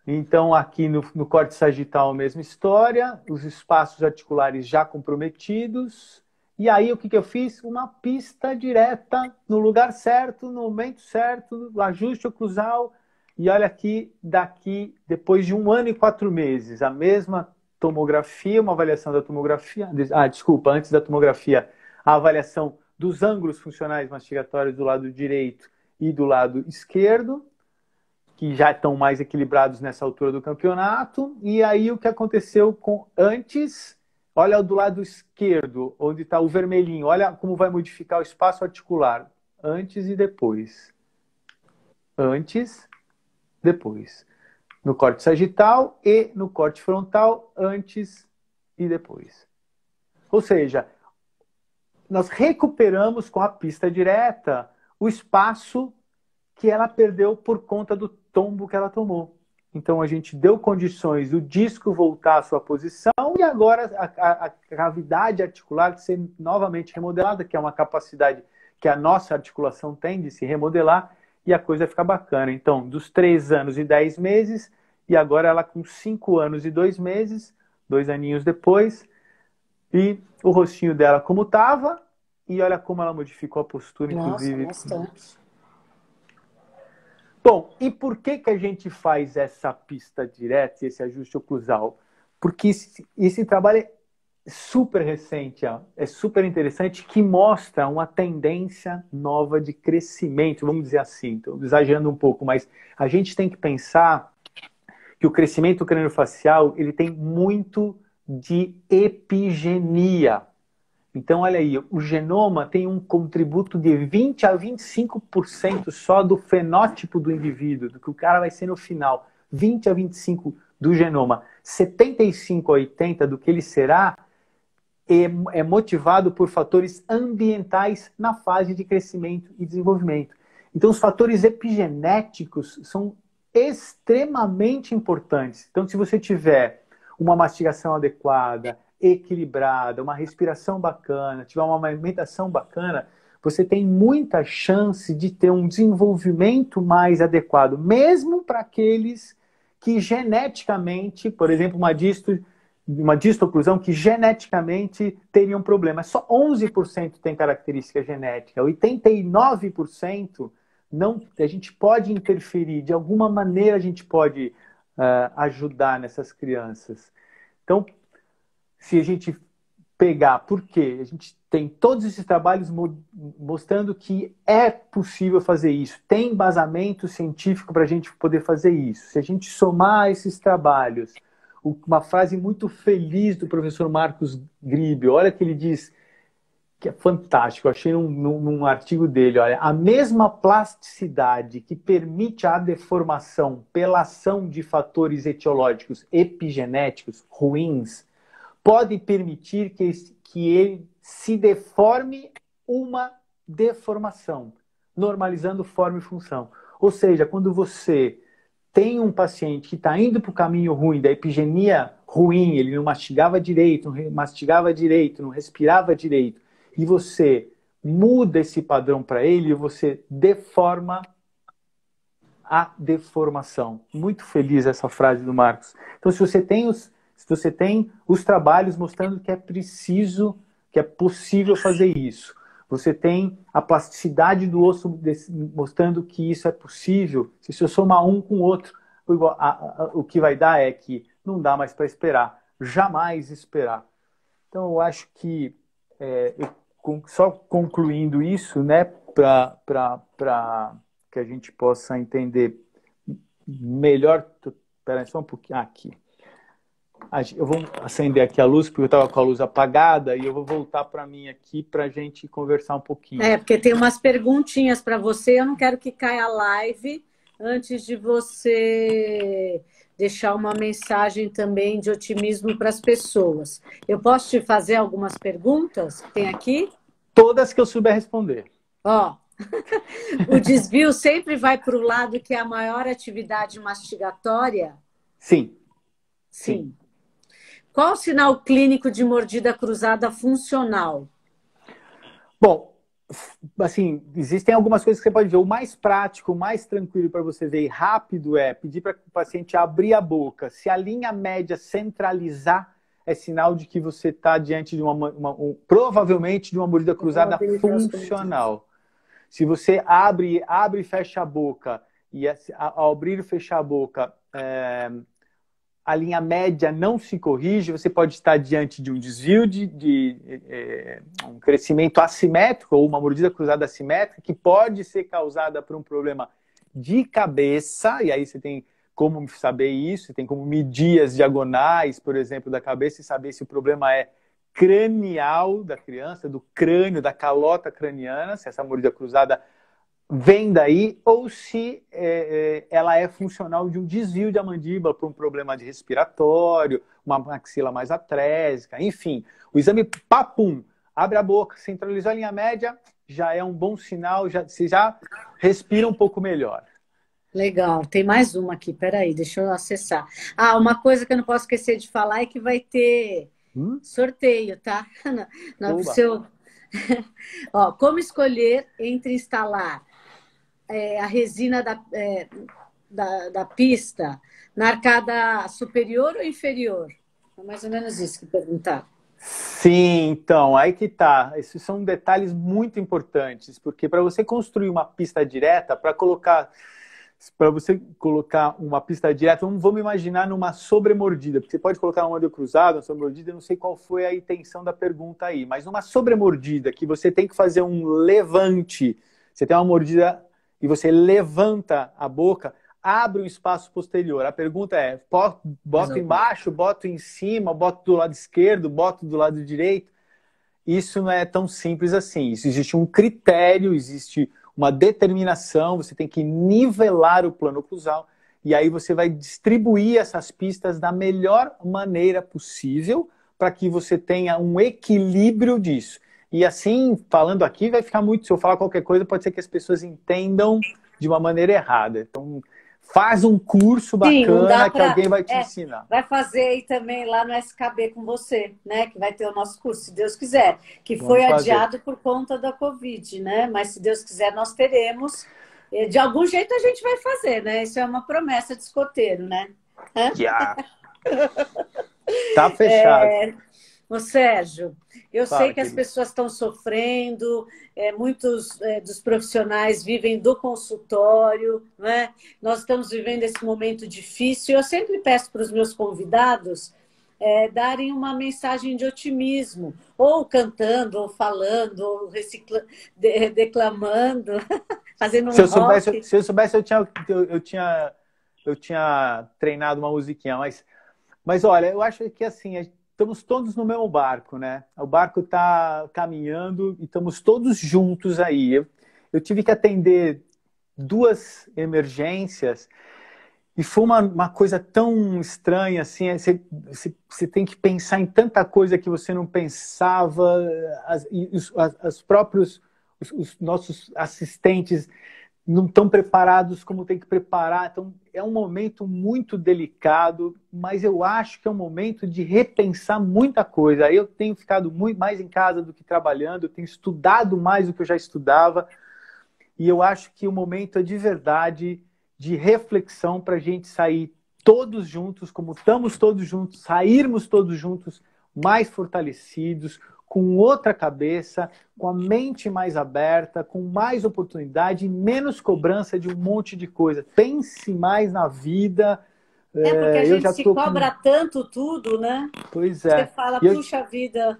Então, aqui no corte sagital, a mesma história, os espaços articulares já comprometidos. E aí, o que eu fiz? Uma pista direta, no lugar certo, no momento certo, no ajuste oclusal. E olha aqui, depois de 1 ano e 4 meses, a mesma tomografia, uma avaliação da tomografia. Antes da tomografia, a avaliação dos ângulos funcionais mastigatórios do lado direito e do lado esquerdo, que já estão mais equilibrados nessa altura do campeonato. E aí o que aconteceu antes, olha do lado esquerdo, onde está o vermelhinho, olha como vai modificar o espaço articular, antes e depois. Antes, depois. No corte sagital e no corte frontal, antes e depois. Ou seja, nós recuperamos com a pista direta o espaço que ela perdeu por conta do tombo que ela tomou. Então a gente deu condições do disco voltar à sua posição e agora a cavidade articular ser novamente remodelada, que é uma capacidade que a nossa articulação tem de se remodelar, e a coisa fica bacana. Então, dos 3 anos e 10 meses, e agora ela com 5 anos e 2 meses, 2 aninhos depois, e o rostinho dela como estava, e olha como ela modificou a postura, inclusive. Nossa, bastante. Bom, e por que a gente faz essa pista direta e esse ajuste oclusal? Porque esse trabalho é super recente, ó, é super interessante, que mostra uma tendência nova de crescimento, vamos dizer assim, estou exagerando um pouco, mas a gente tem que pensar que o crescimento craniofacial ele tem muito de epigenia. Então, olha aí, o genoma tem um contributo de 20 a 25% só do fenótipo do indivíduo, do que o cara vai ser no final. 20 a 25% do genoma. 75 a 80% do que ele será é motivado por fatores ambientais na fase de crescimento e desenvolvimento. Então, os fatores epigenéticos são extremamente importantes. Então, se você tiver uma mastigação adequada, equilibrada, uma respiração bacana, tiver uma alimentação bacana, você tem muita chance de ter um desenvolvimento mais adequado, mesmo para aqueles que geneticamente, por exemplo, uma distoclusão que geneticamente teria um problema. Só 11% tem característica genética, 89% não, a gente pode interferir, de alguma maneira a gente pode ajudar nessas crianças. Então, se a gente pegar, por quê? A gente tem todos esses trabalhos mostrando que é possível fazer isso. Tem embasamento científico para a gente poder fazer isso. Se a gente somar esses trabalhos, uma frase muito feliz do professor Marcos Gribe, olha que ele diz, que é fantástico, eu achei num artigo dele, olha, a mesma plasticidade que permite a deformação pela ação de fatores etiológicos epigenéticos ruins, pode permitir que ele se deforme uma deformação, normalizando forma e função. Ou seja, quando você tem um paciente que está indo para o caminho ruim, da epigenia ruim, ele não mastigava direito, não respirava direito, e você muda esse padrão para ele, você deforma a deformação. Muito feliz essa frase do Marcos. Então, se você tem os trabalhos mostrando que é preciso, que é possível fazer isso, você tem a plasticidade do osso mostrando que isso é possível, se você somar um com o outro, o que vai dar é que não dá mais para esperar, jamais esperar. Então, eu acho que só concluindo isso, né, para que a gente possa entender melhor. Espera só um pouquinho. Aqui. Eu vou acender aqui a luz, porque eu estava com a luz apagada, e eu vou voltar para mim aqui para a gente conversar um pouquinho. Porque tem umas perguntinhas para você. Eu não quero que caia a live antes de você deixar uma mensagem também de otimismo para as pessoas. Eu posso te fazer algumas perguntas que tem aqui? Todas que eu souber responder. Ó, o desvio sempre vai para o lado que é a maior atividade mastigatória? Sim. Sim. Qual o sinal clínico de mordida cruzada funcional? Bom, assim, existem algumas coisas que você pode ver. O mais prático, o mais tranquilo para você ver e rápido é pedir para o paciente abrir a boca. Se a linha média centralizar, é sinal de que você está diante de provavelmente de uma mordida cruzada funcional. Se você abre e fecha a boca, e ao abrir e fechar a boca, a linha média não se corrige, você pode estar diante de um desvio de um crescimento assimétrico ou uma mordida cruzada assimétrica que pode ser causada por um problema de cabeça, e aí você tem como saber isso, você tem como medir as diagonais, por exemplo, da cabeça e saber se o problema é cranial da criança, do crânio, da calota craniana, se essa mordida cruzada vem daí, ou se ela é funcional de um desvio da mandíbula por um problema de respiratório, uma maxila mais atrésica, enfim. O exame, papum, abre a boca, centralizou a linha média, já é um bom sinal, você já respira um pouco melhor. Legal, tem mais uma aqui, peraí, deixa eu acessar. Uma coisa que eu não posso esquecer de falar é que vai ter sorteio, tá? No seu... Ó, como escolher entre instalar a resina da pista na arcada superior ou inferior? É mais ou menos isso que perguntaram. Sim, então, aí que tá. Esses são detalhes muito importantes, porque para você construir uma pista direta, para você colocar uma pista direta, vamos imaginar numa sobremordida, porque você pode colocar uma mordida cruzada, uma sobremordida, eu não sei qual foi a intenção da pergunta aí, mas numa sobremordida que você tem que fazer um levante, você tem uma mordida e você levanta a boca, abre um espaço posterior. A pergunta é, boto embaixo, boto em cima, boto do lado esquerdo, boto do lado direito? Isso não é tão simples assim. Isso existe um critério, existe uma determinação, você tem que nivelar o plano oclusal e aí você vai distribuir essas pistas da melhor maneira possível para que você tenha um equilíbrio disso. E assim, falando aqui, vai ficar muito... Se eu falar qualquer coisa, pode ser que as pessoas entendam de uma maneira errada. Então, faz um curso Sim, não dá bacana que para. alguém vai te ensinar. Vai fazer aí também lá no SKB com você, né? Que vai ter o nosso curso, se Deus quiser. Que foi Vamos fazer. adiado por conta da Covid, né? Mas se Deus quiser, nós teremos. De algum jeito a gente vai fazer, né? Isso é uma promessa de escoteiro, né? Yeah. Tá fechado. Ô Sérgio, eu sei Fala, que as querido. pessoas estão sofrendo, muitos dos profissionais vivem do consultório, né? Nós estamos vivendo esse momento difícil. Eu sempre peço para os meus convidados darem uma mensagem de otimismo, ou cantando, ou falando, ou declamando, fazendo um rock. Se eu soubesse, eu tinha treinado uma musiquinha, mas olha, eu acho que assim, estamos todos no mesmo barco, né? O barco está caminhando e estamos todos juntos aí. Eu tive que atender 2 emergências e foi uma coisa tão estranha, assim, você tem que pensar em tanta coisa que você não pensava, os próprios, os nossos assistentes não estão preparados como tem que preparar. Então, é um momento muito delicado, mas eu acho que é um momento de repensar muita coisa. Eu tenho ficado muito mais em casa do que trabalhando, eu tenho estudado mais do que eu já estudava, e eu acho que o momento é de verdade de reflexão para a gente sair todos juntos, como estamos todos juntos, sairmos todos juntos mais fortalecidos, com outra cabeça, com a mente mais aberta, com mais oportunidade e menos cobrança de um monte de coisa. Pense mais na vida. Porque a Eu gente já se estou com... cobra tanto tudo, né? Pois Você é. fala, E eu... puxa vida,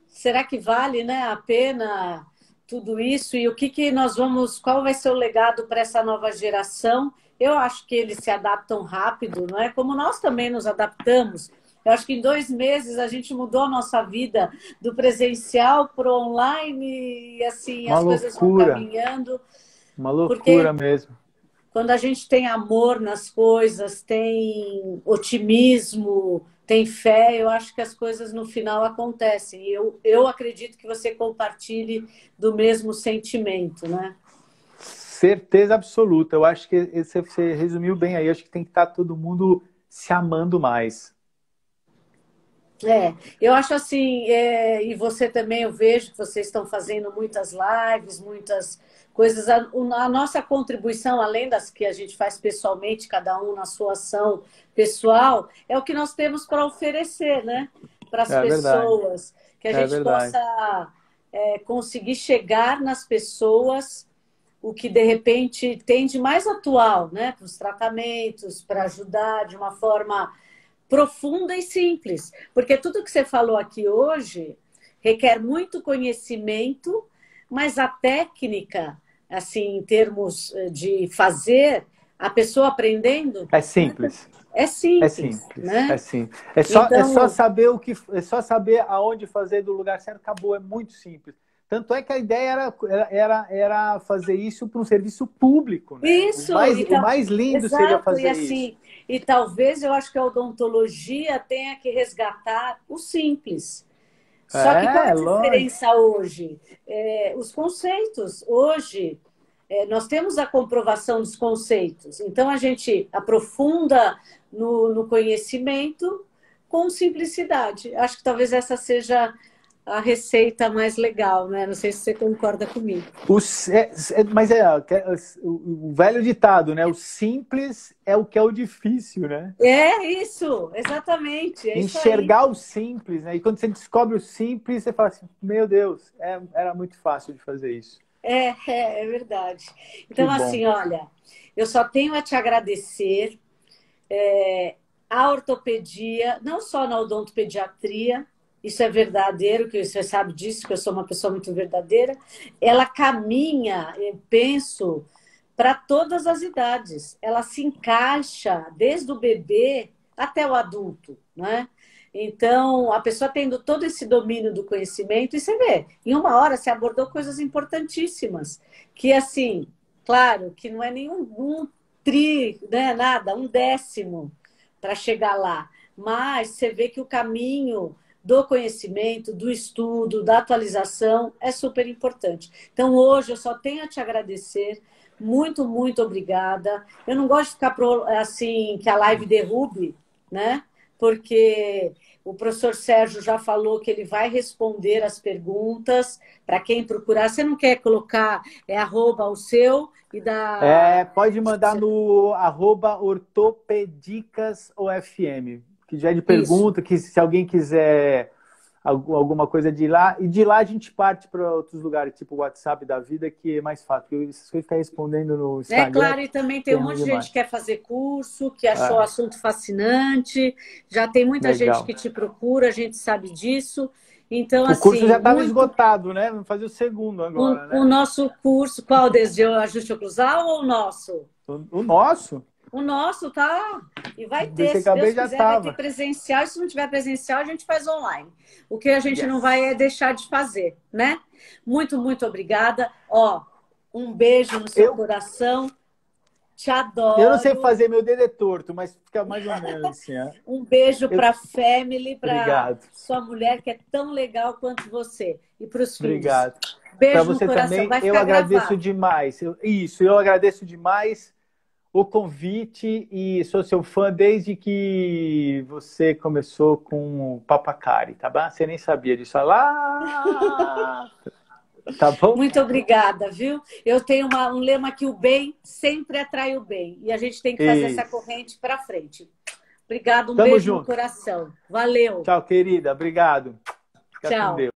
será que vale, né, a pena tudo isso? E o que nós vamos, qual vai ser o legado para essa nova geração? Eu acho que eles se adaptam rápido, não é? Como nós também nos adaptamos. Eu acho que em 2 meses a gente mudou a nossa vida do presencial para o online e assim Uma as coisas vão loucura. caminhando. Uma loucura Porque mesmo. quando a gente tem amor nas coisas, tem otimismo, tem fé, eu acho que as coisas no final acontecem. Eu acredito que você compartilhe do mesmo sentimento, né? Certeza absoluta. Eu acho que você resumiu bem aí. Eu acho que tem que estar todo mundo se amando mais. Eu acho assim, e você também, eu vejo que vocês estão fazendo muitas lives, muitas coisas. A nossa contribuição, além das que a gente faz pessoalmente, cada um na sua ação pessoal, é o que nós temos para oferecer, né? Para as É verdade. pessoas, que a É gente verdade. possa conseguir chegar nas pessoas o que de repente tem de mais atual, né? Para os tratamentos, para ajudar de uma forma profunda e simples. Porque tudo que você falou aqui hoje requer muito conhecimento, mas a técnica, assim, em termos de fazer, a pessoa aprendendo, É simples. é É simples, simples. É né? simples. É só Então, saber é só saber aonde fazer do lugar certo. Acabou. É muito simples. Tanto é que a ideia era fazer isso para um serviço público, né? isso, O então, mais lindo seria exato, e fazer isso. assim, e talvez eu acho que a odontologia tenha que resgatar o simples. Só que qual é É, a lógico. diferença hoje? Os conceitos. Hoje, nós temos a comprovação dos conceitos. Então, a gente aprofunda no conhecimento com simplicidade. Acho que talvez essa seja a receita mais legal, né? Não sei se você concorda comigo. Mas o velho ditado, né? O simples é o que é o difícil, né? É isso, exatamente, é isso aí. Enxergar o simples, né? E quando você descobre o simples, você fala assim, meu Deus, era muito fácil de fazer isso. É verdade. Que Então, bom. assim, olha, eu só tenho a te agradecer. A ortopedia, não só na odontopediatria, isso é verdadeiro, que você sabe disso, que eu sou uma pessoa muito verdadeira, ela caminha, eu penso, para todas as idades. Ela se encaixa desde o bebê até o adulto, né? Então, a pessoa tendo todo esse domínio do conhecimento, e você vê, em 1 hora você abordou coisas importantíssimas, que assim, claro, que não é nenhum né, nada, 1/10 para chegar lá. Mas você vê que o caminho do conhecimento, do estudo, da atualização é super importante. Então, hoje eu só tenho a te agradecer Muito, muito obrigada. Eu não gosto de ficar assim, que a live derrube, né? Porque o professor Sérgio já falou que ele vai responder as perguntas para quem procurar. Você não quer colocar arroba o seu e da. Pode mandar no @ortopedicasofm, que já é de Isso. pergunta, que se alguém quiser alguma coisa de lá, e de lá a gente parte para outros lugares, tipo o WhatsApp da vida, que é mais fácil, porque se você ficar respondendo no É Instagram, claro, e também tem é um ruim monte de gente demais. que quer fazer curso, que achou o Ah, assunto fascinante, já tem muita gente legal. que te procura, a gente sabe disso. Então, O curso já assim, estava muito. esgotado, né? Vamos fazer o segundo agora, O né? nosso curso, qual desde o ajuste oclusal ou o nosso? O nosso, O nosso tá. E vai ter, desse se acabei Deus já quiser, vai ter estava. presencial. E se não tiver presencial, a gente faz online. O que a gente não vai é Yes. deixar de fazer, né? Muito, muito obrigada. Ó, um beijo no seu Eu, coração. Te eu não sei adoro. fazer, meu dedo é torto, mas fica mais ou menos assim. Ó. Um beijo Eu, para a family, para obrigado, sua mulher que é tão legal quanto você e para os filhos. obrigado. Para Beijo no você coração. também, Vai eu ficar agradeço gravado. demais. Eu agradeço demais o convite e sou seu fã desde que você começou com o Papacari, tá bom? Você nem sabia disso lá, tá bom? Muito obrigada, viu? Eu tenho um lema que o bem sempre atrai o bem. E a gente tem que fazer essa Isso. corrente para frente. Obrigada, um Tamo beijo no junto. coração. Valeu. Tchau, querida. Obrigado. Fica com Tchau. Deus.